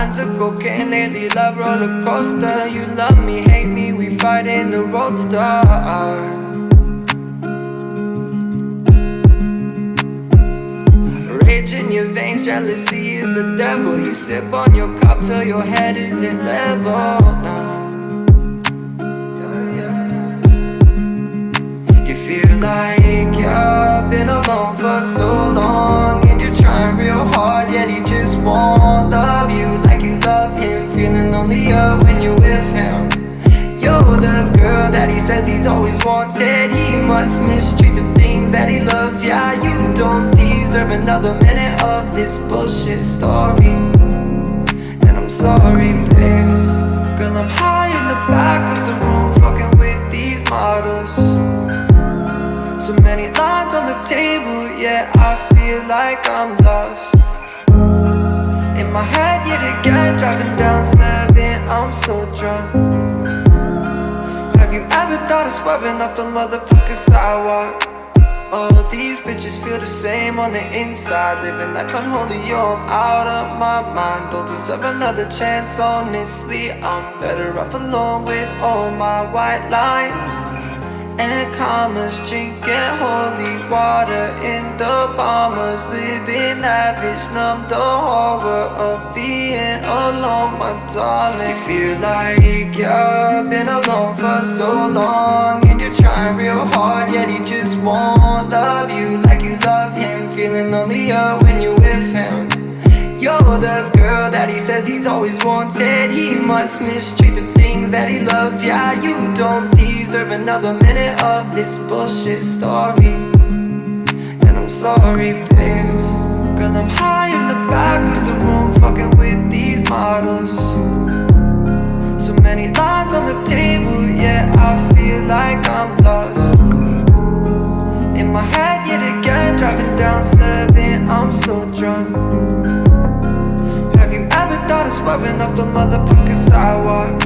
lines of cocaine lately, love roller coaster. You love me, hate me, we fight in the roadster. Rage in your veins, jealousy is the devil. You sip on your cup till your head isn't level. You feel like you've been alone for so long, and you're trying real hard, yet he just won't love you like you love him. Feeling lonelier when you're with him. You're the girl that he says he's always wanted. He must mistreat the things that he loves. Yeah, you don't deserve another minute of this bullshit story, and I'm sorry, babe. Girl, I'm high in the back of the room, fucking with these models. So many lines on the table, yeah, I feel like I'm lost. In my head yet again, driving down 7, I'm so drunk. Have you ever thought of swerving off the motherfucking sidewalk? All these bitches feel the same on the inside, living life unholy, yo, I'm out of my mind. Don't deserve another chance, honestly, I'm better off alone with all my white lines and commas, drinking holy water in the bombers, living lavish, numb the horror of being alone, my darling. You feel like you've been alone for so long, and you're trying real hard, yet he just won't love you like you love him. Feeling lonelier when you're with him. You're the girl that he says he's always wanted. He must mistreat the things that he loves. Yeah, you don't deserve another minute of this bullshit story, and I'm sorry, babe. Girl, I'm high in the back of the room, fucking with these models. So many lines on the table, yeah, I feel like I'm lost. In my head yet again, driving down 7, I'm so drunk. Have you ever thought of swerving off the motherfucking sidewalk?